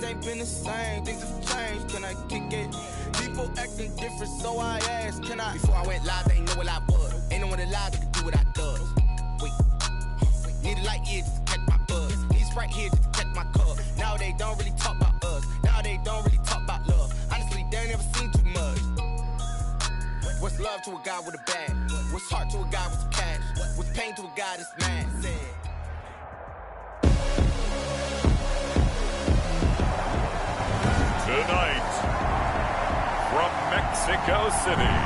ain't been the same. Things have changed, can I kick it? People acting different, so I asked, can I? Before I went live, they ain't know what I was. Ain't no one alive that could do what I does. Wait, need a light here just to catch my buzz. Need Sprite here just to catch my cup. Now they don't really talk about us. Now they don't really talk about love. Honestly, they ain't never seen too much. What's love to a guy with a bag? What's heart to a guy with some cash? What's pain to a guy that's mad? Tonight, from Mexico City,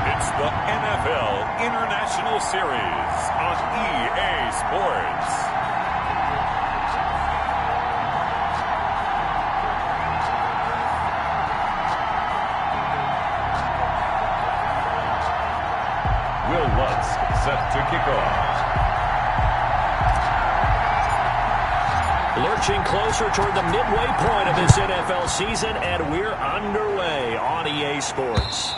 it's the NFL International Series on EA Sports. Will Lutz set to kick off. Lurching closer toward the midway point of this NFL season, and we're underway on EA Sports.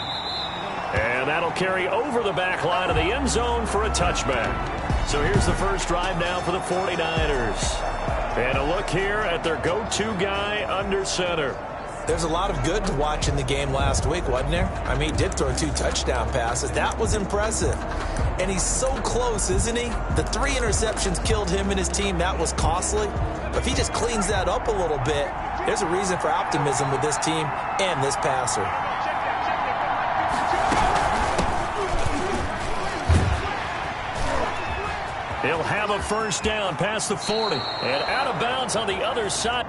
And that'll carry over the back line of the end zone for a touchback. So here's the first drive now for the 49ers. And a look here at their go-to guy under center. There's a lot of good to watch in the game last week, wasn't there? I mean, he did throw 2 touchdown passes. That was impressive. And he's so close, isn't he? The 3 interceptions killed him and his team. That was costly. But if he just cleans that up a little bit, there's a reason for optimism with this team and this passer. He'll have a first down past the 40. And out of bounds on the other side.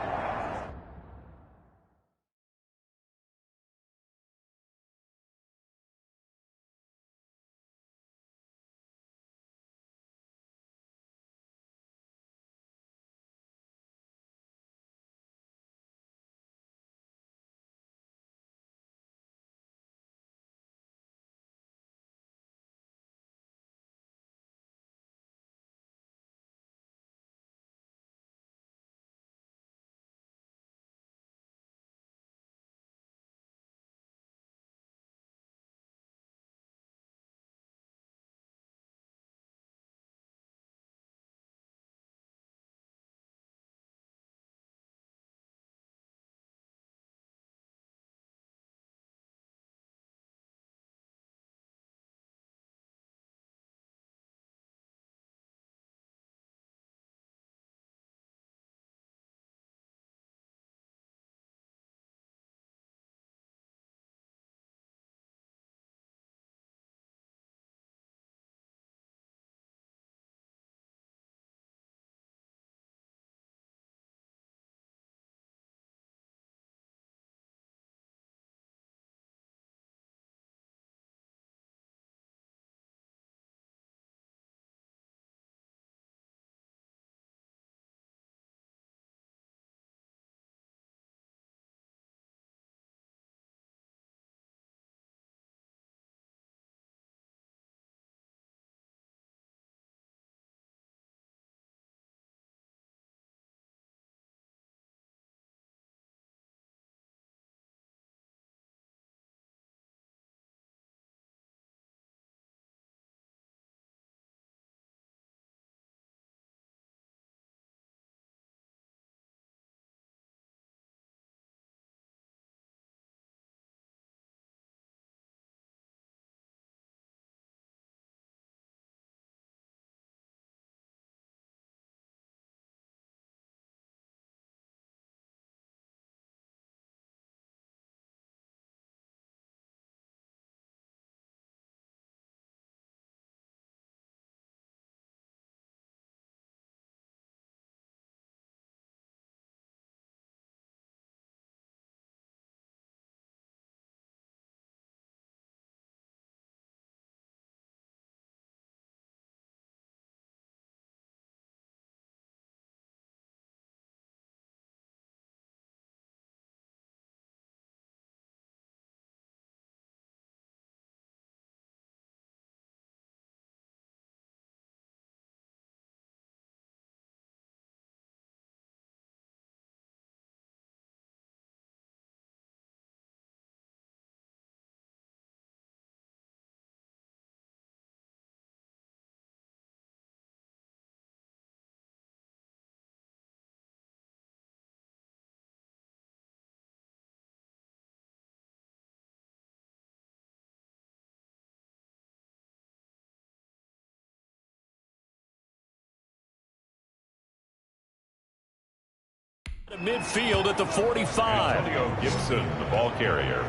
Midfield at the 45. Antonio Gibson, the ball carrier.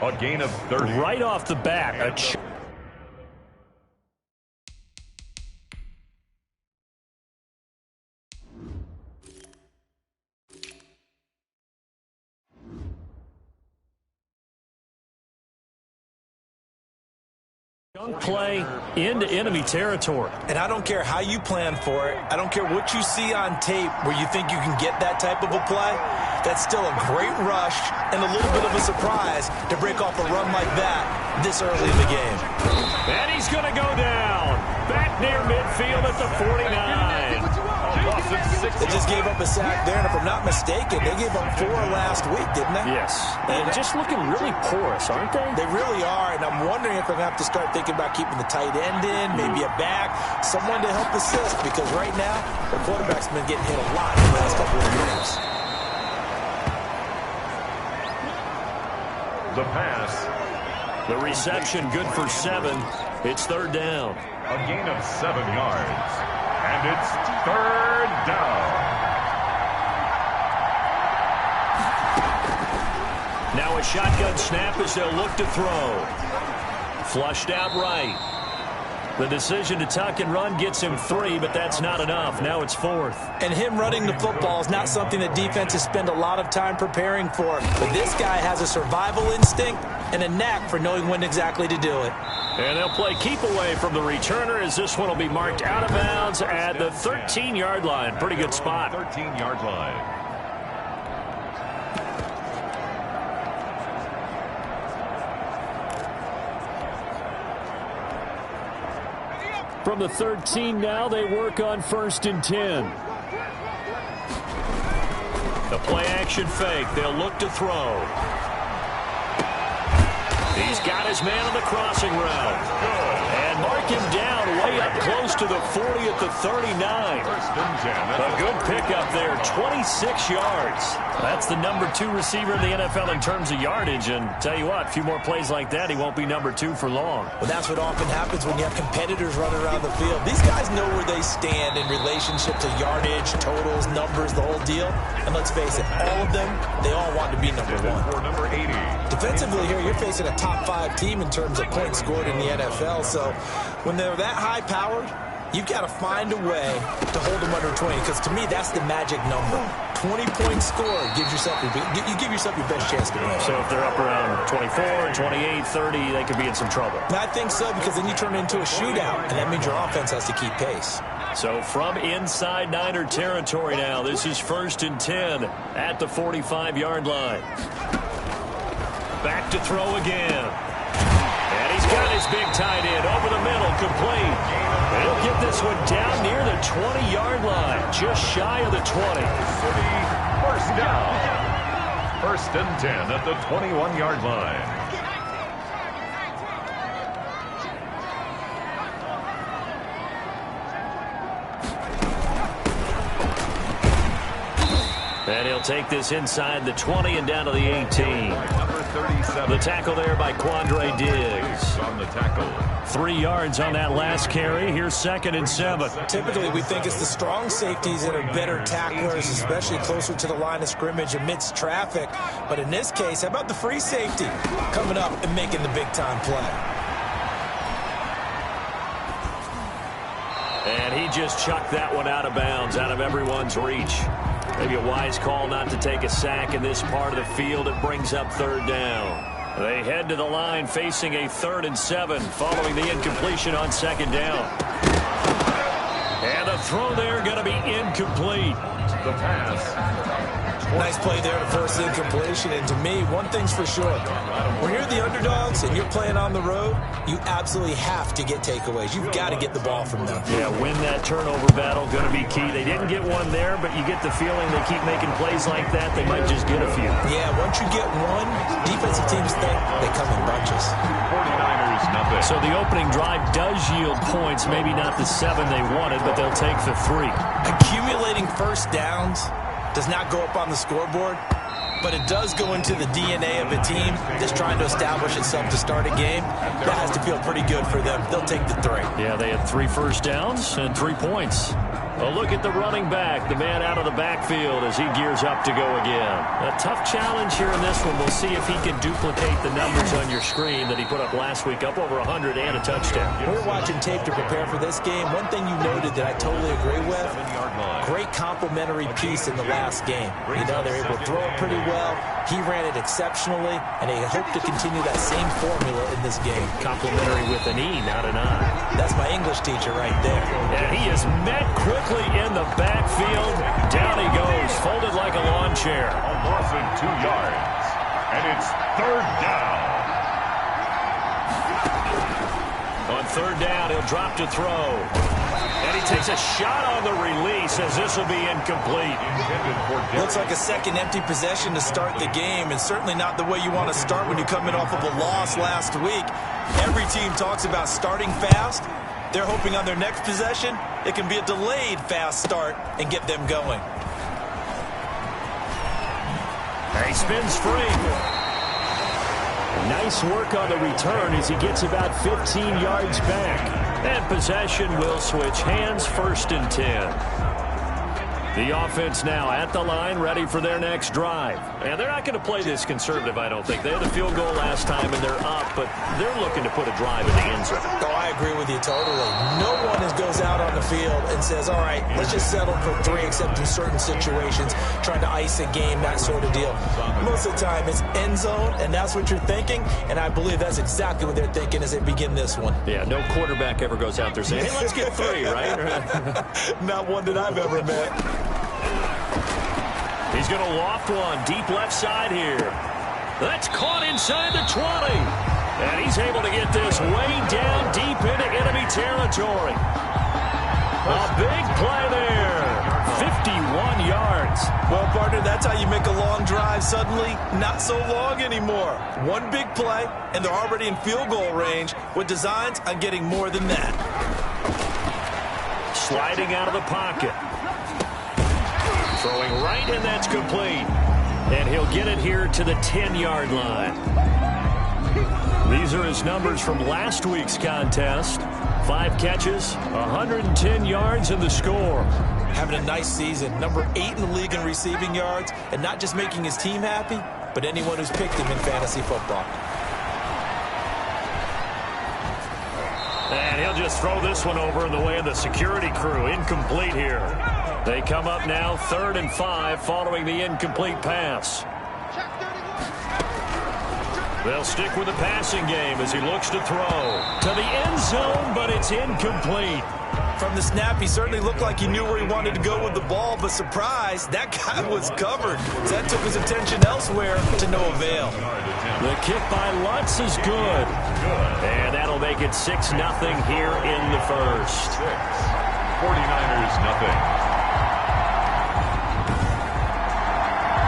A gain of 30. Right off the bat, a play into enemy territory. And I don't care how you plan for it. I don't care what you see on tape where you think you can get that type of a play. That's still a great rush and a little bit of a surprise to break off a run like that this early in the game. And he's going to go down. Back near midfield at the 49. They just gave up a sack there, and if I'm not mistaken, they gave up 4 last week, didn't they? Yes. And just looking really porous, aren't they? They really are, and I'm wondering if they're going to have to start thinking about keeping the tight end in, maybe a back, someone to help assist, because right now, the quarterback's been getting hit a lot in the last couple of games. The pass. The reception good for 7. It's third down. A gain of 7 yards. And it's third down. Now a shotgun snap as they'll look to throw. Flushed out right. The decision to tuck and run gets him 3, but that's not enough. Now it's 4th. And him running the football is not something that defenses spend a lot of time preparing for. But this guy has a survival instinct and a knack for knowing when exactly to do it. And they'll play keep away from the returner as this one will be marked out of bounds at the 13-yard line. Pretty good spot. 13-yard line. From the 13 now, they work on 1st and 10. The play-action fake. They'll look to throw. He's got his man on the crossing route. And mark him down way up close to the 40 at the 39. A good pickup there, 26 yards. That's the number 2 receiver in the NFL in terms of yardage. And tell you what, a few more plays like that, he won't be number 2 for long. Well, that's what often happens when you have competitors running around the field. These guys know where they stand in relationship to yardage, totals, numbers, the whole deal. And let's face it, all of them, they all want to be number 1. For number 80. Defensively here, you're facing a top 5 team in terms of points scored in the NFL. So when they're that high-powered, you've got to find a way to hold them under 20, because to me, that's the magic number. 20 points scored gives yourself you give yourself your best chance to win. So if they're up around 24, 28, 30, they could be in some trouble. I think so, because then you turn it into a shootout, and that means your offense has to keep pace. So from inside Niner territory now, this is 1st and 10 at the 45-yard line. Back to throw again. And he's got his big tight end over the middle, complete. And he'll get this one down near the 20-yard line, just shy of the 20. 1st down. 1st and 10 at the 21-yard line. And he'll take this inside the 20 and down to the 18. Number 37. The tackle there by Quandre Diggs. On the tackle. 3 yards on that last carry. Here's 2nd and 7. Typically, we think it's the strong safeties that are better tacklers, especially closer to the line of scrimmage amidst traffic. But in this case, how about the free safety coming up and making the big-time play? And he just chucked that one out of bounds, out of everyone's reach. Maybe a wise call not to take a sack in this part of the field. It brings up 3rd down. They head to the line facing a 3rd and 7 following the incompletion on 2nd down. And the throw there going to be incomplete. The pass. Nice play there to force the incompletion. And to me, one thing's for sure. When you're the underdogs and you're playing on the road, you absolutely have to get takeaways. You've got to get the ball from them. Yeah, win that turnover battle, going to be key. They didn't get one there, but you get the feeling they keep making plays like that, they might just get a few. Yeah, once you get one, defensive teams think they come in bunches. 49ers, nothing. So the opening drive does yield points, maybe not the 7 they wanted, but they'll take the 3. Accumulating 1st downs does not go up on the scoreboard, but it does go into the DNA of a team that's trying to establish itself to start a game. That has to feel pretty good for them. They'll take the 3. Yeah, they had 3 first downs and 3 points. A look at the running back, the man out of the backfield as he gears up to go again. A tough challenge here in this one. We'll see if he can duplicate the numbers on your screen that he put up last week, up over 100 and a touchdown. We're watching tape to prepare for this game. One thing you noted that I totally agree with, great complimentary piece in the last game. You know, they're able to throw it pretty well. He ran it exceptionally, and they hope to continue that same formula in this game. Complimentary with an E, not an I. That's my English teacher right there. And he is met quickly in the backfield. Down he goes, folded like a lawn chair. A loss of 2 yards. And it's third down. On third down, he'll drop to throw. And he takes a shot on the release as this will be incomplete. Looks like a second empty possession to start the game, and certainly not the way you want to start when you come in off of a loss last week. Every team talks about starting fast. They're hoping on their next possession, it can be a delayed fast start and get them going. He spins free. Nice work on the return as he gets about 15 yards back. And possession will switch hands, 1st and 10. The offense now at the line, ready for their next drive. And they're not going to play this conservative, I don't think. They had a field goal last time, and they're up, but they're looking to put a drive in the end zone. Oh, I agree with you totally. No one goes out on the field and says, all right, let's just settle for 3, except in certain situations, trying to ice a game, that sort of deal. Most of the time, it's end zone, and that's what you're thinking, and I believe that's exactly what they're thinking as they begin this one. Yeah, no quarterback ever goes out there saying, hey, let's get 3, right? Not one that I've ever met. He's going to loft one deep left side here. That's caught inside the 20. And he's able to get this way down deep into enemy territory. A big play there. 51 yards. Well, partner, that's how you make a long drive suddenly not so long anymore. One big play, and they're already in field goal range with designs on getting more than that. Sliding out of the pocket. Throwing right, and that's complete. And he'll get it here to the 10-yard line. These are his numbers from last week's contest. 5 catches, 110 yards, and the score. Having a nice season. Number 8 in the league in receiving yards, and not just making his team happy, but anyone who's picked him in fantasy football. And he'll just throw this one over in the way of the security crew. Incomplete here. They come up now 3rd and 5 following the incomplete pass. They'll stick with the passing game as he looks to throw to the end zone, but it's incomplete. From the snap, he certainly looked like he knew where he wanted to go with the ball, but surprise, that guy was covered. So that took his attention elsewhere to no avail. The kick by Lutz is good. And that'll make it 6-0 here in the first. 49ers nothing.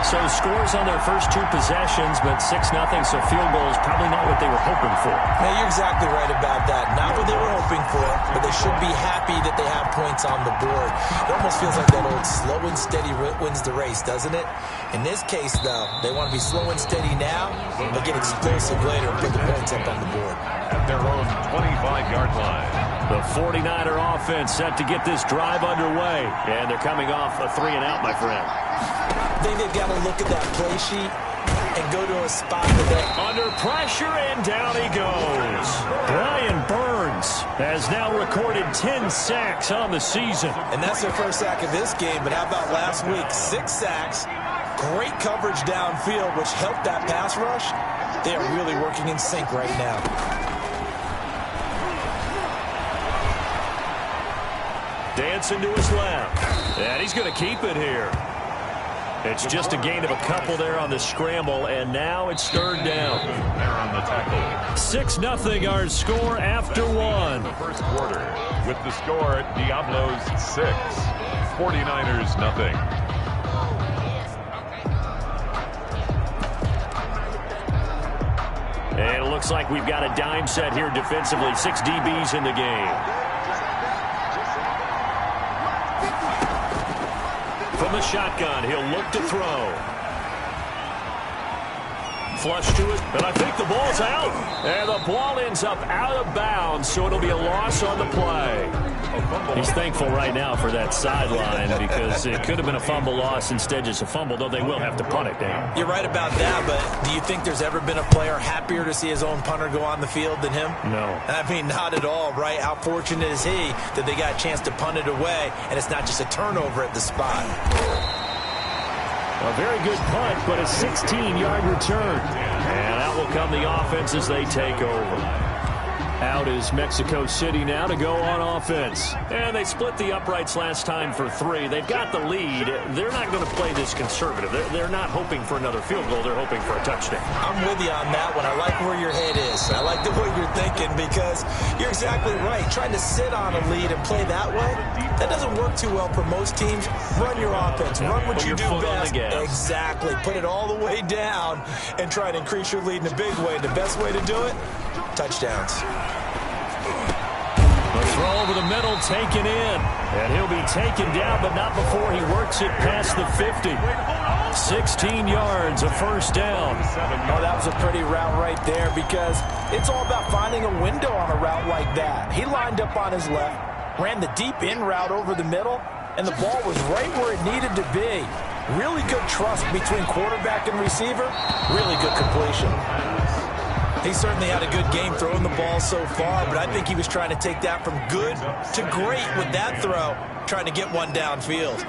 So scores on their first 2 possessions, but 6-0, so field goal is probably not what they were hoping for. Now, you're exactly right about that. Not what they were hoping for, but they should be happy that they have points on the board. It almost feels like that old slow and steady wins the race, doesn't it? In this case, though, they want to be slow and steady now, but get explosive later and put the points up on the board. At their own 25-yard line. The 49er offense set to get this drive underway. And they're coming off a 3-and-out, my friend. I think they've got to look at that play sheet and go to a spot that they... Under pressure, and down he goes. Brian Burns has now recorded 10 sacks on the season. And that's their first sack of this game, but how about last week? 6 sacks, great coverage downfield, which helped that pass rush. They are really working in sync right now. Dancing to his left. And he's going to keep it here. It's just a gain of a couple there on the scramble, and now it's 3rd down. They're on the tackle. 6-0 our score after 1. The first quarter with the score, Diablos 6, 49ers nothing. And it looks like we've got a dime set here defensively. 6 DBs in the game. From the shotgun, he'll look to throw. Flush to it, and I think the ball's out. And the ball ends up out of bounds, so it'll be a loss on the play. He's thankful right now for that sideline because it could have been a fumble loss, instead just a fumble, though they will have to punt it down. You're right about that, but do you think there's ever been a player happier to see his own punter go on the field than him? No. I mean, not at all, right? How fortunate is he that they got a chance to punt it away, and it's not just a turnover at the spot. A very good punt, but a 16-yard return. And out will come the offense as they take over. Out is Mexico City now to go on offense. And they split the uprights last time for 3. They've got the lead. They're not going to play this conservative. They're not hoping for another field goal. They're hoping for a touchdown. I'm with you on that one. I like where your head is. I like the way you're thinking because you're exactly right. Trying to sit on a lead and play that way, that doesn't work too well for most teams. Run your offense. Run what you do best. Exactly. Put it all the way down and try to increase your lead in a big way. The best way to do it, touchdowns. The throw over the middle, taken in. And he'll be taken down, but not before he works it past the 50. 16 yards, a first down. Oh, that was a pretty route right there because it's all about finding a window on a route like that. He lined up on his left, ran the deep in route over the middle, and the ball was right where it needed to be. Really good trust between quarterback and receiver. Really good completion. He certainly had a good game throwing the ball so far, but I think he was trying to take that from good to great with that throw, trying to get one downfield.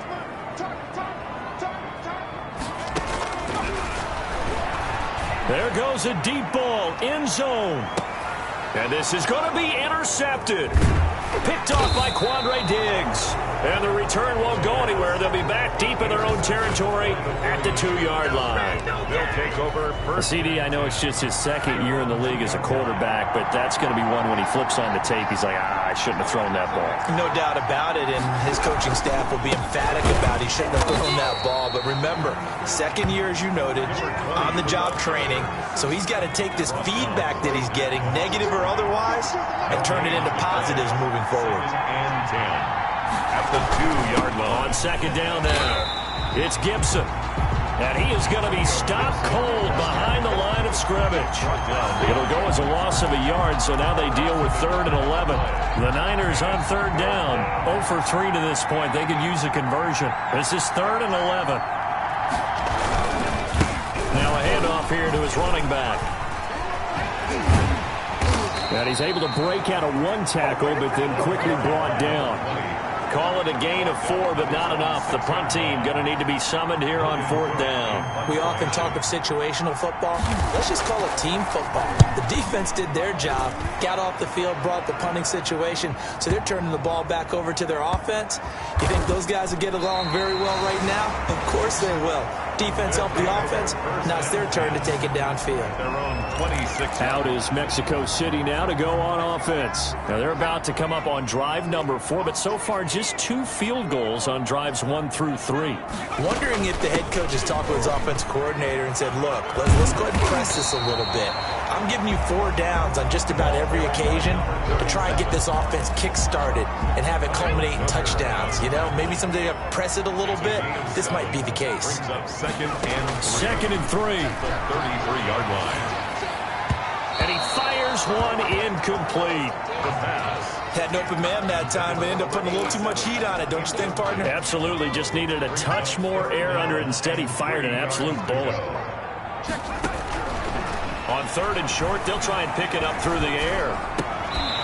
There goes a deep ball, end zone. And this is going to be intercepted. Picked off by Quandre Diggs. And the return won't go anywhere. They'll be back deep in their own territory at the 2-yard line. They'll take over first. CD, I know it's just his second year in the league as a quarterback, but that's going to be one when he flips on the tape. He's like, I shouldn't have thrown that ball. No doubt about it, and his coaching staff will be emphatic about he shouldn't have thrown that ball. But remember, second year, as you noted, on-the-job training, so he's got to take this feedback that he's getting, negative or otherwise, and turn it into positives moving forward. And 10 at the 2-yard line. On second down now, it's Gibson. And he is going to be stopped cold behind the line of scrimmage. It'll go as a loss of a yard, so now they deal with 3rd and 11. The Niners on 3rd down, 0 for 3 to this point. They could use a conversion. This is 3rd and 11. Now a handoff here to his running back. And he's able to break out of one tackle, but then quickly brought down. Call it a gain of 4, but not enough. The punt team going to need to be summoned here on 4th down. We often talk of situational football. Let's just call it team football. The defense did their job, got off the field, brought the punting situation, so they're turning the ball back over to their offense. You think those guys will get along very well right now? Of course they will. Defense helped the offense. Now it's their turn to take it downfield. Their own 26. Out is Mexico City now to go on offense. Now they're about to come up on drive number 4, but so far just 2 field goals on drives 1 through 3. Wondering if the head coach has talked with his offense coordinator and said, look, let's go ahead and press this a little bit. I'm giving you 4 downs on just about every occasion to try and get this offense kick-started and have it culminate in touchdowns. You know, maybe someday you press it a little bit. This might be the case. Brings up 2nd and 3. 2nd and 3. The 33-yard line. And he fires one incomplete. The pass. Had an open man that time, but ended up putting a little too much heat on it, don't you think, partner? Absolutely. Just needed a touch more air under it. Instead, he fired an absolute bullet. On 3rd and short, they'll try and pick it up through the air.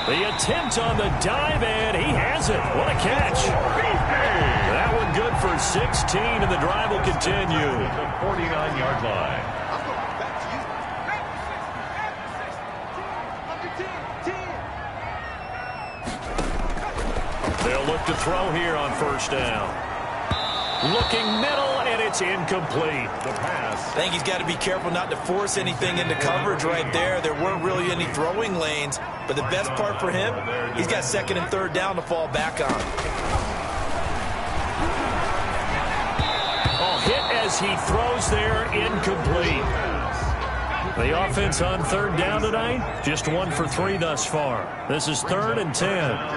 The attempt on the dive, and he has it. What a catch. That one good for 16, and the drive will continue. The 49-yard line. They'll look to throw here on 1st down. Looking middle, and it's incomplete. The pass. I think he's got to be careful not to force anything into coverage right there. There weren't really any throwing lanes, but the best part for him, he's got 2nd and 3rd down to fall back on. Oh, hit as he throws there, incomplete. The offense on third down tonight, just 1 for 3 thus far. This is 3rd and 10.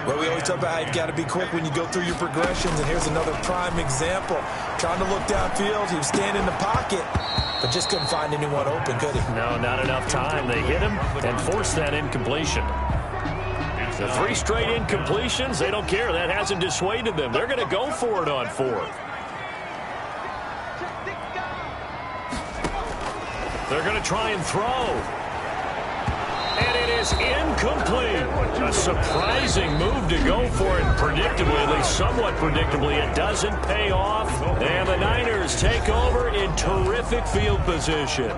Well, we always talk about how you've got to be quick when you go through your progressions, and here's another prime example. Trying to look downfield, he was standing in the pocket, but just couldn't find anyone open, could he? No, not enough time. They hit him and forced that incompletion. The 3 straight incompletions, they don't care. That hasn't dissuaded them. They're going to go for it on 4th. They're going to try and throw. And it is incomplete. A surprising move to go for it predictably, at least somewhat predictably. It doesn't pay off. And the Niners take over in terrific field position.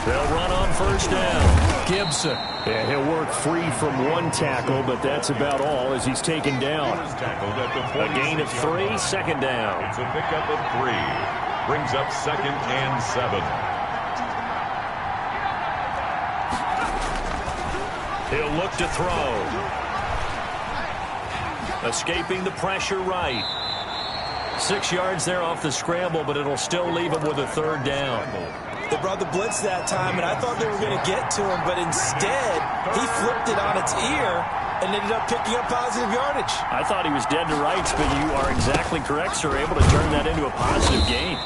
They'll run on first down. Gibson. Yeah, he'll work free from 1 tackle, but that's about all as he's taken down. A gain of 3, 2nd down. It's a pickup of 3. Brings up 2nd and 7. He'll look to throw. Escaping the pressure right. 6 yards there off the scramble, but it'll still leave him with a 3rd down. They brought the blitz that time, and I thought they were going to get to him, but instead, he flipped it on its ear and ended up picking up positive yardage. I thought he was dead to rights, but you are exactly correct, sir. Able to turn that into a positive gain.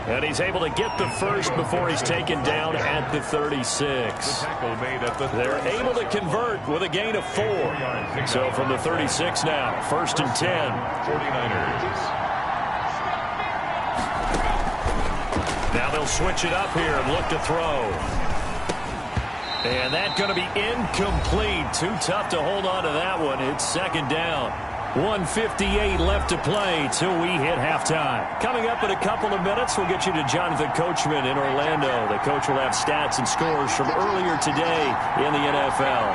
And he's able to get the first before he's taken down at the 36. They're able to convert with a gain of 4. So from the 36 now, 1st and 10. 49ers. Now they'll switch it up here and look to throw. And that's going to be incomplete. Too tough to hold on to that one. It's 2nd down. 1:58 left to play till we hit halftime. Coming up in a couple of minutes, we'll get you to Jonathan Coachman in Orlando. The coach will have stats and scores from earlier today in the NFL.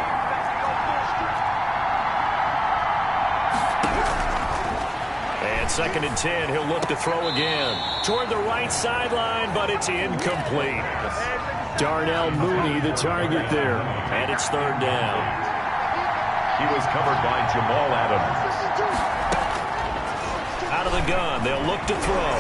And 2nd and 10, he'll look to throw again. Toward the right sideline, but it's incomplete. Darnell Mooney, the target there. And it's 3rd down. He was covered by Jamal Adams. Out of the gun, they'll look to throw.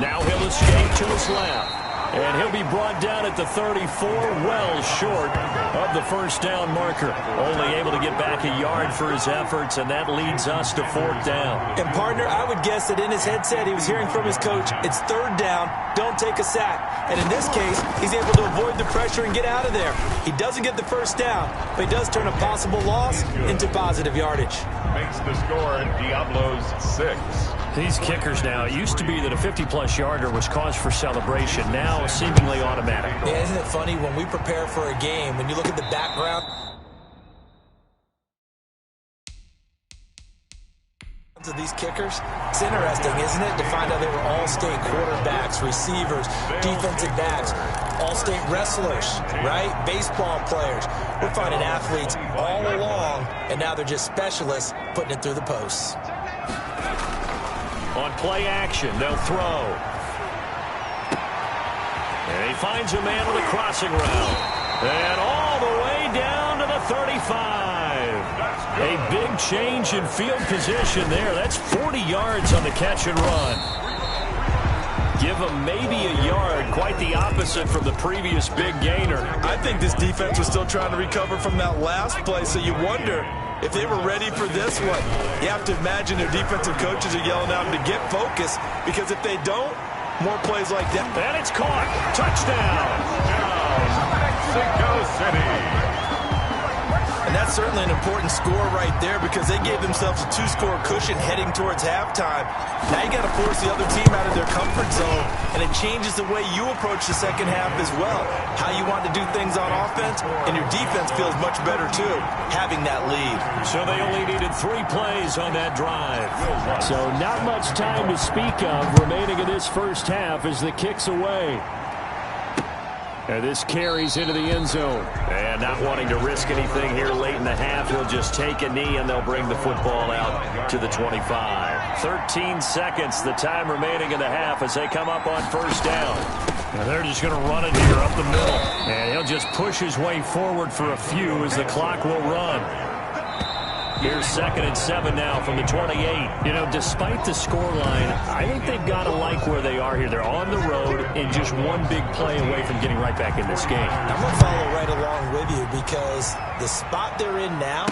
Now he'll escape to his left. And he'll be brought down at the 34, well short of the 1st down marker. Only able to get back a yard for his efforts, and that leads us to 4th down. And, partner, I would guess that in his headset he was hearing from his coach, it's 3rd down, don't take a sack. And in this case, he's able to avoid the pressure and get out of there. He doesn't get the 1st down, but he does turn a possible loss into positive yardage. Makes the score Diablos 6. These kickers now, it used to be that a 50-plus yarder was cause for celebration. Now seemingly automatic. Yeah, isn't it funny when we prepare for a game, when you look at the background of these kickers, it's interesting, isn't it, to find out they were all-state quarterbacks, receivers, defensive backs, all-state wrestlers, right? Baseball players. We're finding athletes all along, and now they're just specialists putting it through the posts. On play action, they'll throw. And he finds a man with a crossing route. And all the way down to the 35. A big change in field position there. That's 40 yards on the catch and run. Give him maybe a yard. Quite the opposite from the previous big gainer. I think this defense was still trying to recover from that last play, so you wonder if they were ready for this one. You have to imagine their defensive coaches are yelling at them to get focused, because if they don't, more plays like that. And it's caught. Touchdown. Mexico City. And that's certainly an important score right there, because they gave themselves a 2-score cushion heading towards halftime. Now you got to force the other team out of their comfort zone, and it changes the way you approach the second half as well. How you want to do things on offense, and your defense feels much better too, having that lead. So they only needed 3 plays on that drive. So not much time to speak of remaining in this first half as the kick's away. And this carries into the end zone. And not wanting to risk anything here late in the half, he'll just take a knee and they'll bring the football out to the 25. 13 seconds, the time remaining in the half as they come up on 1st down. Now they're just going to run it here up the middle. And he'll just push his way forward for a few as the clock will run. Here's 2nd and 7 now from the 28. You know, despite the scoreline, I think they've got to like where they are here. They're on the road and just one big play away from getting right back in this game. I'm going to follow right along with you because the spot they're in now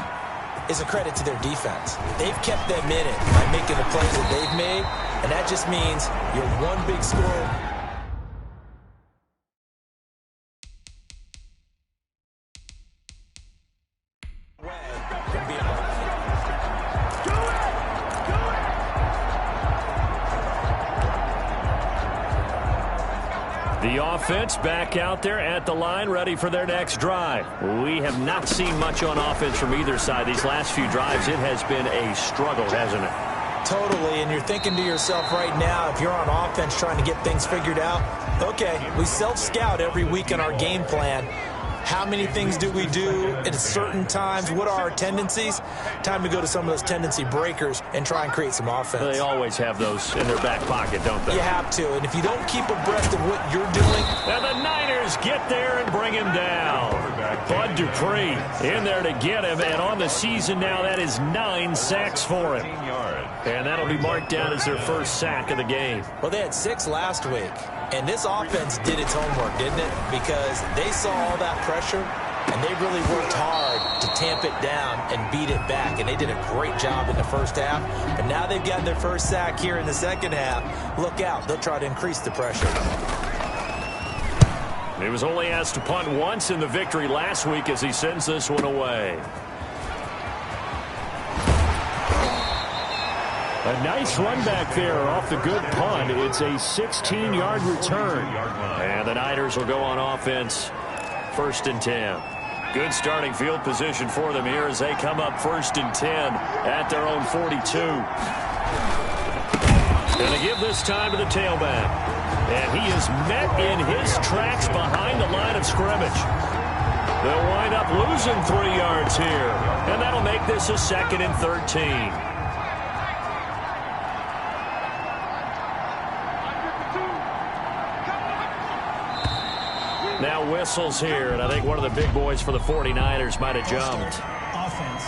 is a credit to their defense. They've kept them in it by making the plays that they've made, and that just means you're one big score. The offense back out there at the line, ready for their next drive. We have not seen much on offense from either side. These last few drives, it has been a struggle, hasn't it? Totally, and you're thinking to yourself right now, if you're on offense trying to get things figured out, okay, we self-scout every week in our game plan. How many things do we do at certain times? What are our tendencies? Time to go to some of those tendency breakers and try and create some offense. They always have those in their back pocket, don't they? You have to, and if you don't keep abreast of what you're doing. And the Niners get there and bring him down. Bud Dupree in there to get him, and on the season now, that is 9 sacks for him. And that'll be marked down as their first sack of the game. Well, they had 6 last week. And this offense did its homework, didn't it? Because they saw all that pressure, and they really worked hard to tamp it down and beat it back. And they did a great job in the first half. But now they've gotten their first sack here in the second half. Look out. They'll try to increase the pressure. He was only asked to punt once in the victory last week as he sends this one away. A nice run back there off the good punt. It's a 16-yard return. And the Niners will go on offense. 1st and 10. Good starting field position for them here as they come up 1st and 10 at their own 42. And they give this time to the tailback. And he is met in his tracks behind the line of scrimmage. They'll wind up losing 3 yards here. And that'll make this a 2nd and 13. Now whistles here, and I think one of the big boys for the 49ers might have jumped. Offense.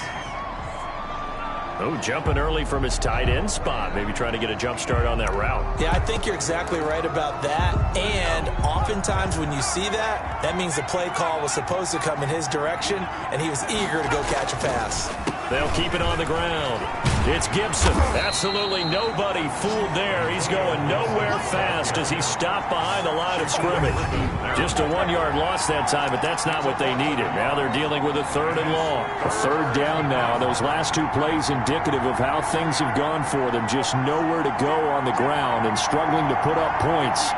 Oh, jumping early from his tight end spot. Maybe trying to get a jump start on that route. Yeah, I think you're exactly right about that. And oftentimes when you see that, that means the play call was supposed to come in his direction, and he was eager to go catch a pass. They'll keep it on the ground. It's Gibson. Absolutely nobody fooled there. He's going nowhere fast as he stopped behind the line of scrimmage. Just a 1-yard loss that time, but that's not what they needed. Now they're dealing with a 3rd and long. A 3rd down now. Those last 2 plays indicative of how things have gone for them. Just nowhere to go on the ground and struggling to put up points.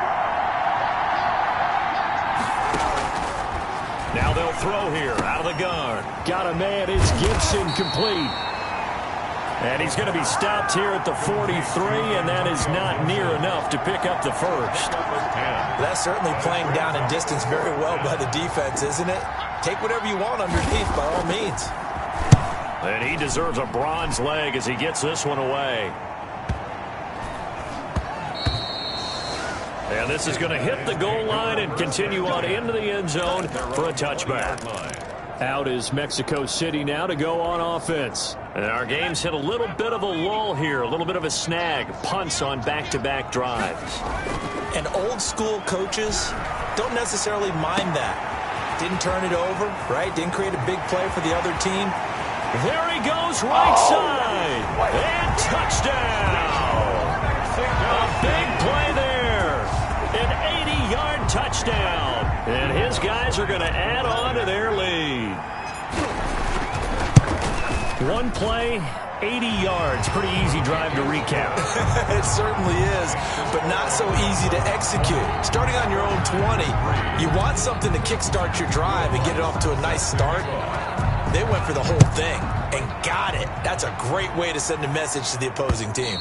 Now they'll throw here out of the gun. Got a man. It's Gibson, complete. And he's going to be stopped here at the 43, and that is not near enough to pick up the first. That's certainly playing down in distance very well by the defense, isn't it? Take whatever you want underneath by all means. And he deserves a bronze leg as he gets this one away. And this is going to hit the goal line and continue on into the end zone for a touchback. Out is Mexico City now to go on offense. And our game's hit a little bit of a lull here, a little bit of a snag. Punts on back-to-back drives. And old-school coaches don't necessarily mind that. Didn't turn it over, right? Didn't create a big play for the other team. There he goes, right side. And touchdown. A big play there. An 80-yard touchdown. And his guys are going to add on to their lead. One play, 80 yards. Pretty easy drive to recap. It certainly is, but not so easy to execute. Starting on your own 20, you want something to kickstart your drive and get it off to a nice start. They went for the whole thing and got it. That's a great way to send a message to the opposing team.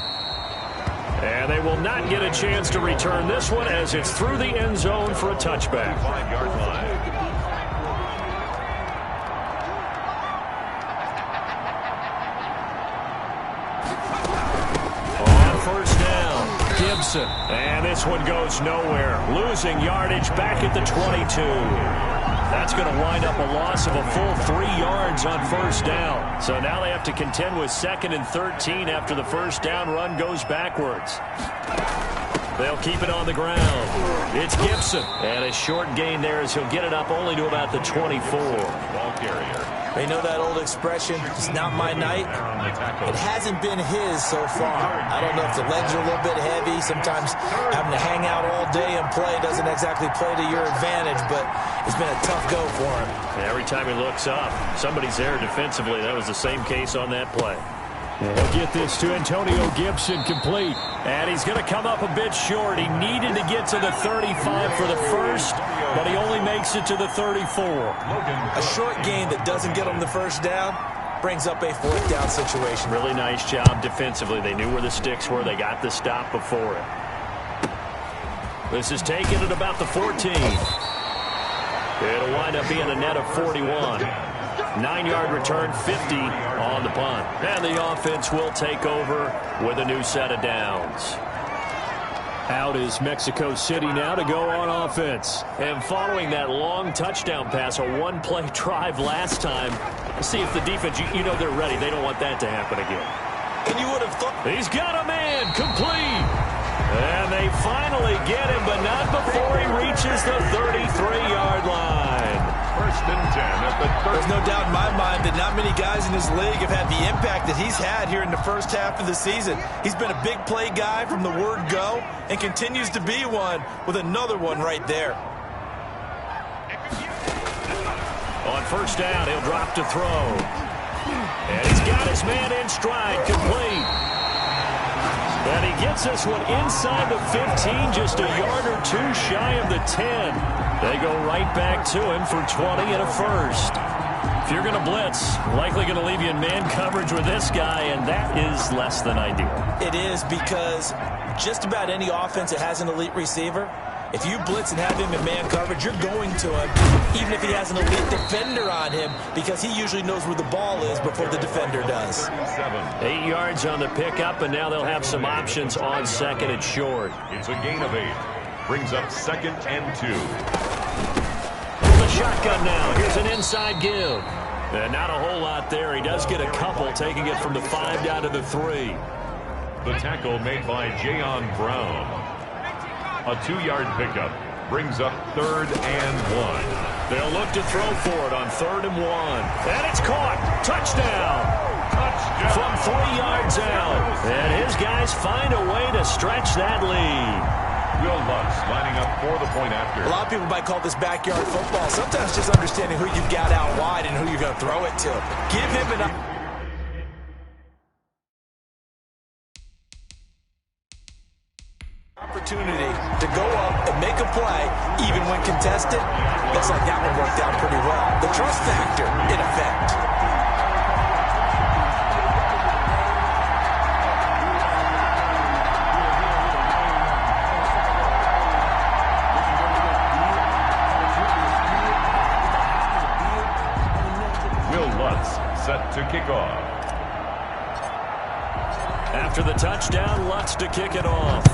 And they will not get a chance to return this one as it's through the end zone for a touchback. 5-yard line. On 1st down, Gibson. And this one goes nowhere. Losing yardage back at the 22. That's going to wind up a loss of a full 3 yards on first down. So now they have to contend with 2nd and 13 after the first down run goes backwards. They'll keep it on the ground. It's Gibson. And a short gain there as he'll get it up only to about the 24. Ball carrier. They know that old expression, it's not my night. It hasn't been his so far. I don't know if the legs are a little bit heavy. Sometimes having to hang out all day and play doesn't exactly play to your advantage, but it's been a tough go for him. Every time he looks up, somebody's there defensively. That was the same case on that play. He'll get this to Antonio Gibson, complete. And he's going to come up a bit short. He needed to get to the 35 for the first, but he only makes it to the 34. A short gain that doesn't get him the first down brings up a 4th down situation. Really nice job defensively. They knew where the sticks were. They got the stop before it. This is taken at about the 14. It'll wind up being a net of 41. 9-yard return, 50 on the punt. And the offense will take over with a new set of downs. Out is Mexico City now to go on offense. And following that long touchdown pass, a one-play drive last time, see if the defense, you know they're ready. They don't want that to happen again. And you would have thought... He's got a man, complete. And they finally get him, but not before he reaches the 33-yard line. 1st and 10 at the 30. There's no doubt in my mind that not many guys in this league have had the impact that he's had here in the first half of the season. He's been a big play guy from the word go and continues to be one with another one right there. On first down, he'll drop to throw. And he's got his man in stride, complete. And he gets this one inside the 15, just a yard or two shy of the 10. They go right back to him for 20 and a first. If you're going to blitz, likely going to leave you in man coverage with this guy, and that is less than ideal. It is, because just about any offense that has an elite receiver, if you blitz and have him in man coverage, you're going to him, even if he has an elite defender on him, because he usually knows where the ball is before the defender does. 8 yards on the pickup, and now they'll have some options on 2nd and short. It's a gain of 8. Brings up 2nd and 2. The shotgun now. Here's an inside give. And not a whole lot there. He does get a couple, taking it from the 5 down to the 3. The tackle made by Jayon Brown. A 2-yard pickup brings up 3rd and 1. They'll look to throw for it on 3rd and 1. And it's caught. Touchdown. From 3 yards out. And his guys find a way to stretch that lead. Will Lutz lining up for the point after. A lot of people might call this backyard football. Sometimes just understanding who you've got out wide and who you're going to throw it to. Give him an opportunity to go up and make a play, even when contested. Looks like that one worked out pretty well. The trust factor, in effect. Set to kick off. After the touchdown, Lutz to kick it off.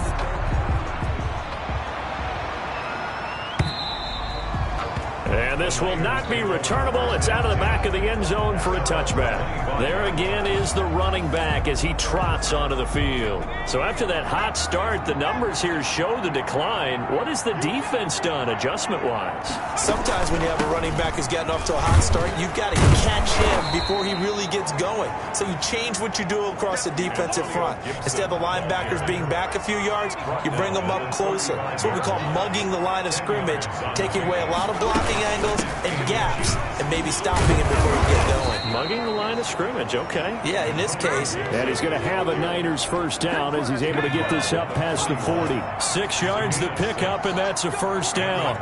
And this will not be returnable. It's out of the back of the end zone for a touchback. There again is the running back as he trots onto the field. So after that hot start, the numbers here show the decline. What has the defense done adjustment-wise? Sometimes when you have a running back who's getting off to a hot start, you've got to catch him before he really gets going. So you change what you do across the defensive front. Instead of the linebackers being back a few yards, you bring them up closer. It's what we call mugging the line of scrimmage, taking away a lot of blocking angles and gaps, and maybe stopping him before he gets going. Mugging the line of scrimmage, okay. Yeah, in this case. And he's going to have a Niners first down as he's able to get this up past the 40. 6 yards the pickup, and that's a first down.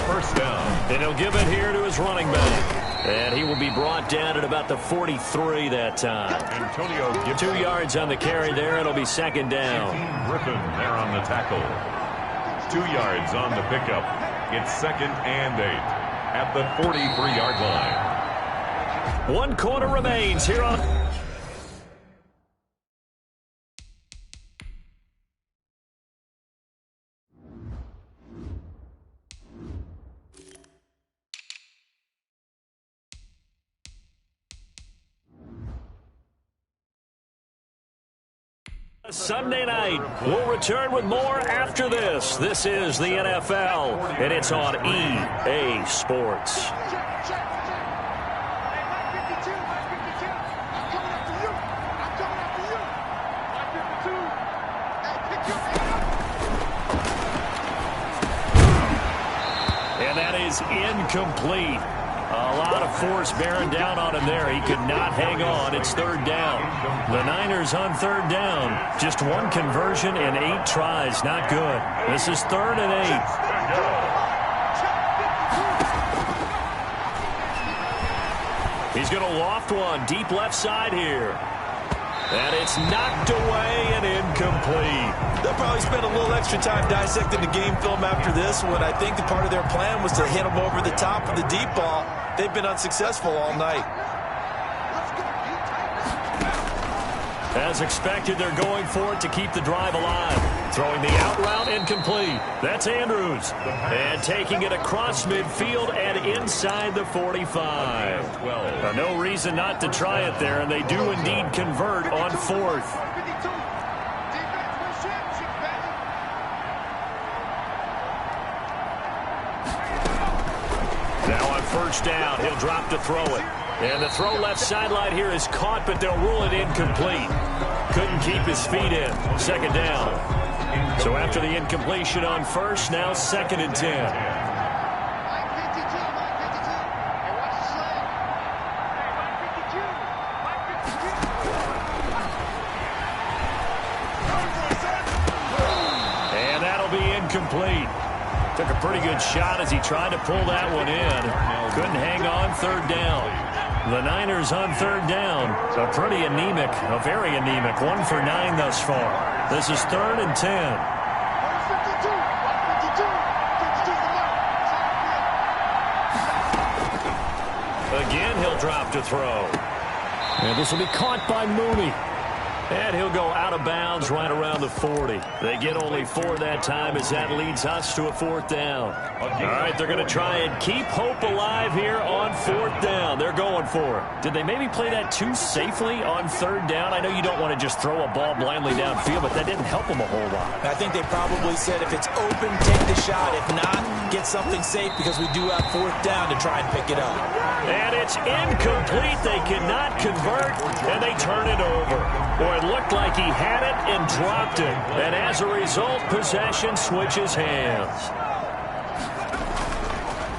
First down. And he'll give it here to his running back. And he will be brought down at about the 43 that time. Antonio Gibson. 2 yards on the carry there. It'll be second down. Griffin there on the tackle. 2 yards on the pickup. It's 2nd and 8 at the 43-yard line. 1 quarter remains here on... Sunday night. We'll return with more after this. This is the NFL, and it's on EA Sports. And that is incomplete. A lot of force bearing down on him there. He could not hang on. It's third down. The Niners on third down. Just one conversion and 8 tries. Not good. This is 3rd and 8. He's going to loft one deep left side here. And it's knocked away and incomplete. They'll probably spend a little extra time dissecting the game film after this one. I think the part of their plan was to hit them over the top of the deep ball. They've been unsuccessful all night. As expected, they're going for it to keep the drive alive. Throwing the out route incomplete. That's Andrews. And taking it across midfield and inside the 45. Now, no reason not to try it there, and they do indeed convert on 4th. Now on first down, he'll drop to throw it. And the throw left sideline here is caught, but they'll rule it incomplete. Couldn't keep his feet in. 2nd down. So after the incompletion on first, now 2nd and 10. And that'll be incomplete. Took a pretty good shot as he tried to pull that one in. Couldn't hang on. 3rd down. The Niners on 3rd down. So pretty anemic, a very anemic. 1 for 9 thus far. This is 3rd and 10. Again, he'll drop to throw. And this will be caught by Mooney. And he'll go out of bounds right around the 40. They get only 4 that time as that leads us to a 4th down. All right, they're going to try and keep hope alive here on 4th down. They're going for it. Did they maybe play that too safely on 3rd down? I know you don't want to just throw a ball blindly downfield, but that didn't help them a whole lot. I think they probably said if it's open, take the shot. If not, get something safe because we do have 4th down to try and pick it up. And it's incomplete. They cannot convert, and they turn it over. Boy, it looked like he had it and dropped it. And as a result, possession switches hands.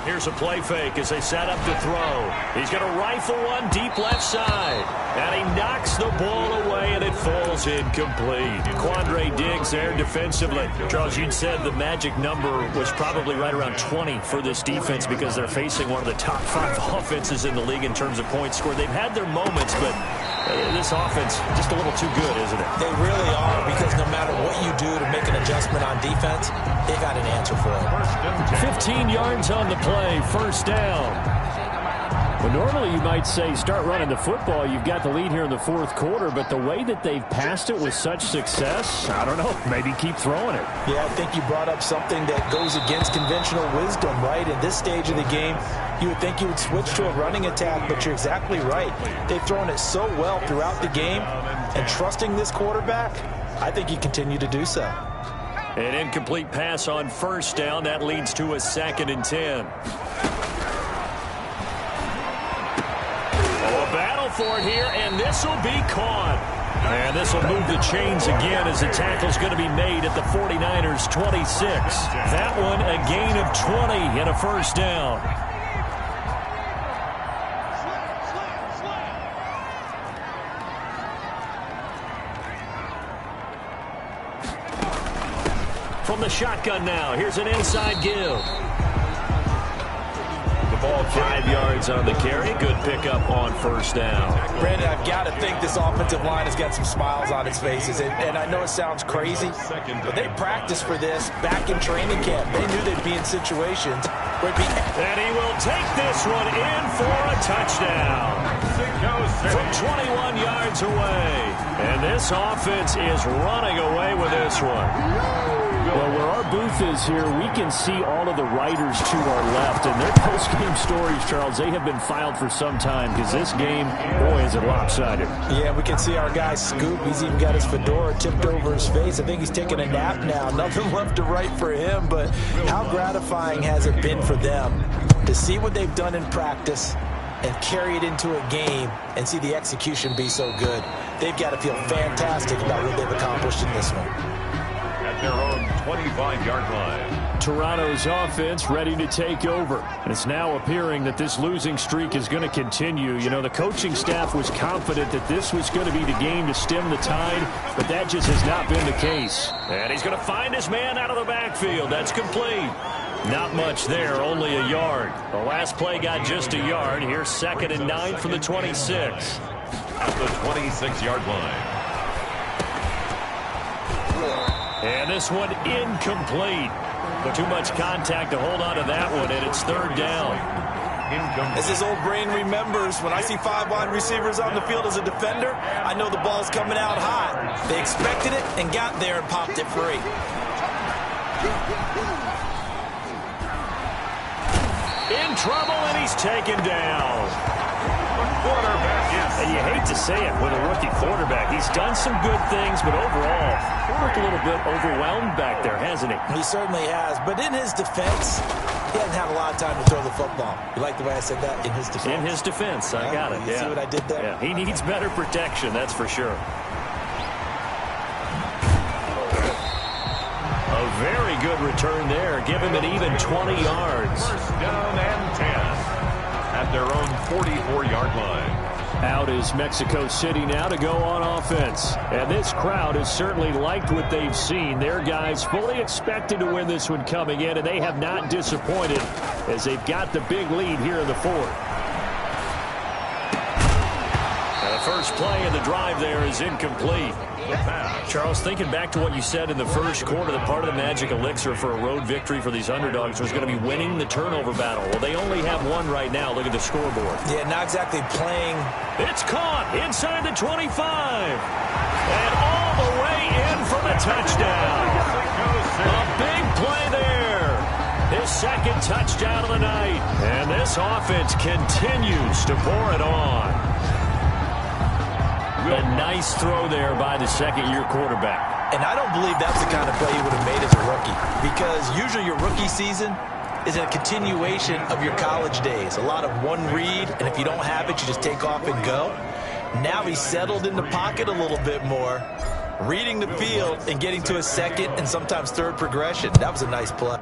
Here's a play fake as they set up to throw. He's going to rifle one deep left side. And he knocks the ball away, and it falls incomplete. Quandre Diggs there defensively. Charles, you'd said the magic number was probably right around 20 for this defense because they're facing one of the top 5 offenses in the league in terms of points scored. They've had their moments, but this offense just a little too good, isn't it? They really are, because no matter what you do to make an adjustment on defense, they got an answer for it. 15 yards on the play, 1st down. Well, normally you might say start running the football. You've got the lead here in the 4th quarter, but the way that they've passed it with such success, I don't know, maybe keep throwing it. Yeah, I think you brought up something that goes against conventional wisdom, right? In this stage of the game, you would think you would switch to a running attack, but you're exactly right. They've thrown it so well throughout the game, and trusting this quarterback, I think you continue to do so. An incomplete pass on 1st down. That leads to a 2nd and 10. Battle for it here, and this will be caught. And this will move the chains again as the tackle's going to be made at the 49ers 26. That one a gain of 20 and a 1st down. From the shotgun now, here's an inside give. Ball 5 yards on the carry. Good pickup on 1st down. Brandon, I've got to think this offensive line has got some smiles on its faces. And I know it sounds crazy, but they practiced for this back in training camp. They knew they'd be in situations where it'd be... And he will take this one in for a touchdown. From 21 yards away. And this offense is running away with this one. Well, where our booth is here, we can see all of the riders to our left, and their post-game game stories, Charles, they have been filed for some time because this game, boy, is it lopsided. Yeah, we can see our guy Scoop. He's even got his fedora tipped over his face. I think he's taking a nap now. Nothing left to write for him, but how gratifying has it been for them to see what they've done in practice and carry it into a game and see the execution be so good. They've got to feel fantastic about what they've accomplished in this one. At their own 25-yard line. Toronto's offense ready to take over. And it's now appearing that this losing streak is going to continue. You know, the coaching staff was confident that this was going to be the game to stem the tide, but that just has not been the case. And he's going to find his man out of the backfield. That's complete. Not much there, only a yard. The last play got just a yard. Here's 2nd and 9 from the 26. At the 26-yard line. And this one incomplete. But too much contact to hold on to that one, and it's 3rd down. As his old brain remembers, when I see 5 wide receivers on the field as a defender, I know the ball's coming out hot. They expected it and got there and popped it free. In trouble, and he's taken down. Quarterback, yes. And you hate to say it with a rookie quarterback. He's done some good things, but overall, he looked a little bit overwhelmed back there, hasn't he? He certainly has, but in his defense, he hasn't had a lot of time to throw the football. You like the way I said that? In his defense? In his defense, I got it. You see what I did there? Yeah, he needs better protection, that's for sure. A very good return there. Give him an even 20 yards. 1st down and 10. At their own 44-yard line. Out is Mexico City now to go on offense. And this crowd has certainly liked what they've seen. Their guys fully expected to win this one coming in, and they have not disappointed as they've got the big lead here in the 4th. And the first play of the drive there is incomplete. Charles, thinking back to what you said in the first quarter, the part of the magic elixir for a road victory for these underdogs was going to be winning the turnover battle. Well, they only have one right now. Look at the scoreboard. Yeah, not exactly playing. It's caught inside the 25. And all the way in for the touchdown. A big play there. His 2nd touchdown of the night. And this offense continues to pour it on. A nice throw there by the 2nd-year quarterback. And I don't believe that's the kind of play you would have made as a rookie, because usually your rookie season is a continuation of your college days. A lot of one read, and if you don't have it, you just take off and go. Now he's settled in the pocket a little bit more, reading the field and getting to a 2nd and sometimes 3rd progression. That was a nice play.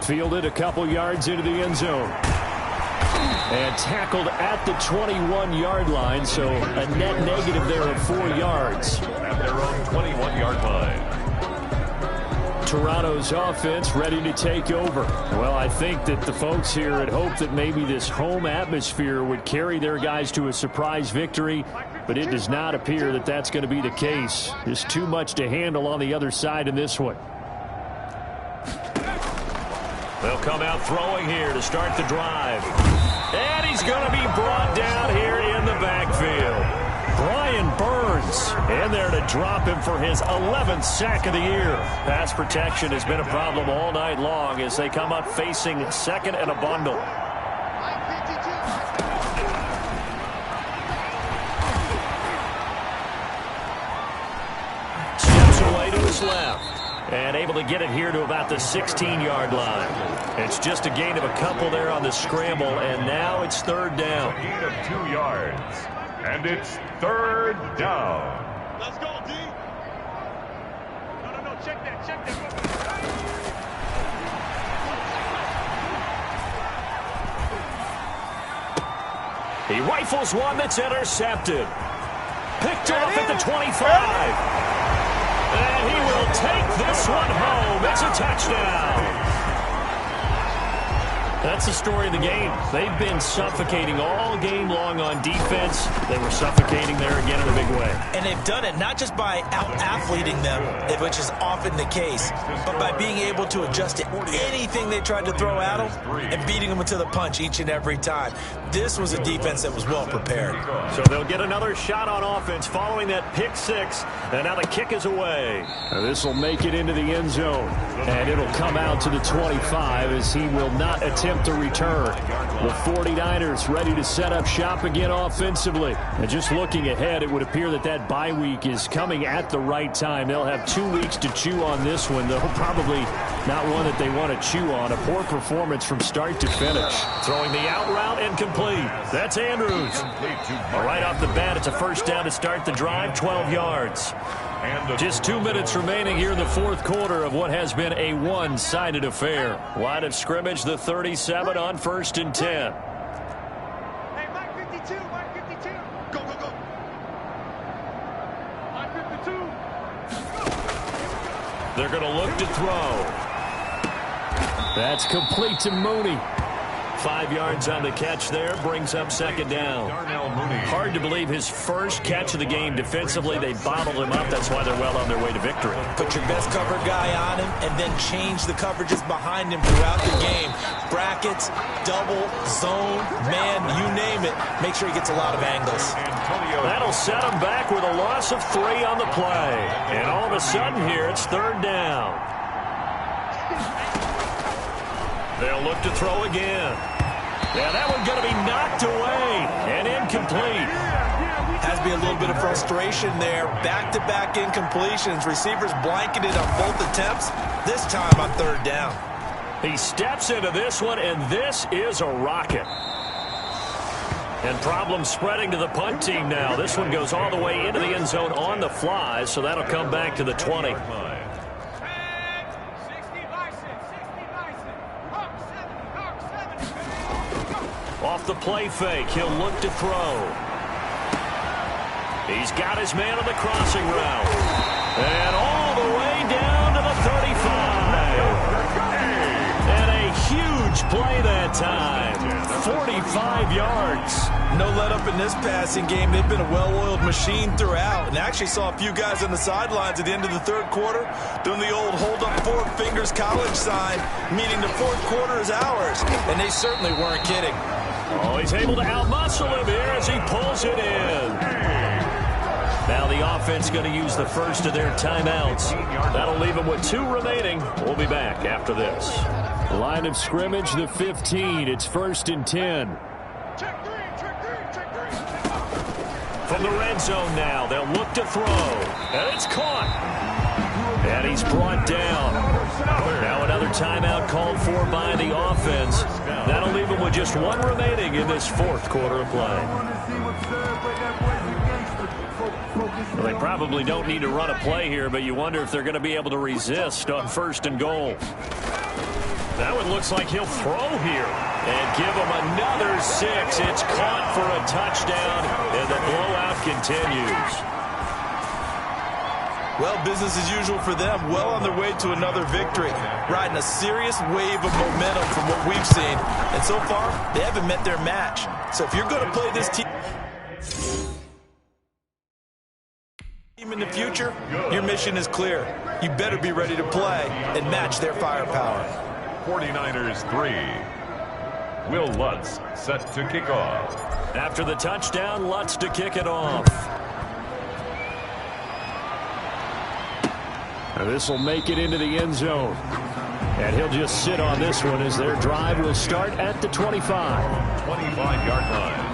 Fielded a couple yards into the end zone. And tackled at the 21-yard line, so a net negative there of 4 yards. At their own 21-yard line. Toronto's offense ready to take over. Well, I think that the folks here had hoped that maybe this home atmosphere would carry their guys to a surprise victory, but it does not appear that that's going to be the case. There's too much to handle on the other side in this one. They'll come out throwing here to start the drive. And he's going to be brought down here in the backfield. Brian Burns in there to drop him for his 11th sack of the year. Pass protection has been a problem all night long as they come up facing 2nd and a bundle. Steps away to his left. And able to get it here to about the 16-yard line. It's just a gain of a couple there on the scramble, and now it's 3rd down. A gain of 2 yards. And it's 3rd down. Let's go, D. No, check that. He rifles one that's intercepted. Picked off at the 25. And he will take this one home. It's a touchdown. That's the story of the game. They've been suffocating all game long on defense. They were suffocating there again in a big way. And they've done it not just by out-athleting them, which is often the case, but by being able to adjust to anything they tried to throw at them and beating them to the punch each and every time. This was a defense that was well prepared. So they'll get another shot on offense following that pick six, and now the kick is away. This will make it into the end zone, and it'll come out to the 25 as he will not attempt to return. The 49ers ready to set up shop again offensively. And just looking ahead, it would appear that that bye week is coming at the right time. They'll have 2 weeks to chew on this one, though probably not one that they want to chew on. A poor performance from start to finish. Throwing the out route incomplete. That's Andrews. Right off the bat, it's a first down to start the drive, 12 yards. Just 2 minutes remaining here in the fourth quarter of what has been a one-sided affair. Line of scrimmage, the 37 on 1st and 10. Hey, Mike 52, Mike 52. Go, go, go. Mike 52. They're going to look to throw. That's complete to Mooney. 5 yards on the catch there, brings up second down. Hard to believe his first catch of the game defensively. They bottled him up. That's why they're well on their way to victory. Put your best cover guy on him and then change the coverages behind him throughout the game. Brackets, double, zone, man, you name it. Make sure he gets a lot of angles. That'll set him back with a loss of 3 on the play. And all of a sudden here, it's third down. They'll look to throw again. Yeah, that one's going to be knocked away and incomplete. Has to be a little bit of frustration there. Back-to-back incompletions. Receivers blanketed on both attempts, this time on third down. He steps into this one, and this is a rocket. And problems spreading to the punt team now. This one goes all the way into the end zone on the fly, so that'll come back to the 20. Off the play fake, he'll look to throw. He's got his man on the crossing route. And all the way down to the 35. And a huge play that time. 45 yards. No let up in this passing game. They've been a well-oiled machine throughout. And actually saw a few guys on the sidelines at the end of the third quarter doing the old hold up 4 fingers college sign, meaning the fourth quarter is ours. And they certainly weren't kidding. Oh, he's able to outmuscle him here as he pulls it in. Now the offense going to use the first of their timeouts. That'll leave them with 2 remaining. We'll be back after this. Line of scrimmage, the 15. It's 1st and 10. Check 3, check 3, check 3. From the red zone now, they'll look to throw. And it's caught. And he's brought down. Now another timeout called for by the offense. That'll leave them with just 1 remaining in this fourth quarter of play. Well, they probably don't need to run a play here, but you wonder if they're going to be able to resist on 1st and goal. That one looks like he'll throw here and give him another 6. It's caught for a touchdown, and the blowout continues. Well, business as usual for them. Well on their way to another victory. Riding a serious wave of momentum from what we've seen. And so far, they haven't met their match. So if you're going to play this team in the future, your mission is clear. You better be ready to play and match their firepower. 49ers 3. Will Lutz set to kick off. After the touchdown, Lutz to kick it off. This will make it into the end zone. And he'll just sit on this one as their drive will start at the 25. 25-yard line.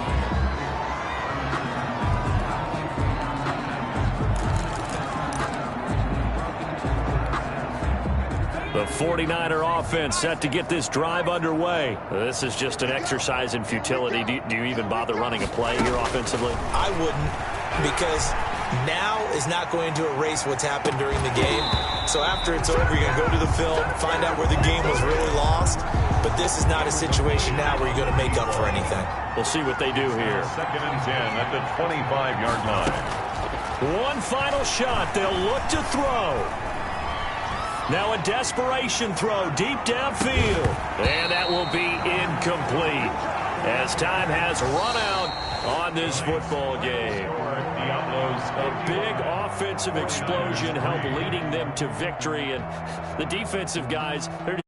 The 49er offense set to get this drive underway. This is just an exercise in futility. Do you even bother running a play here offensively? I wouldn't, because now is not going to erase what's happened during the game. So after it's over, you're going to go to the film, find out where the game was really lost. But this is not a situation now where you're going to make up for anything. We'll see what they do here. 2nd and 10 at the 25-yard line. One final shot. They'll look to throw. Now a desperation throw deep downfield. And that will be incomplete as time has run out on this football game. A big offensive explosion helped leading them to victory. And the defensive guys, they're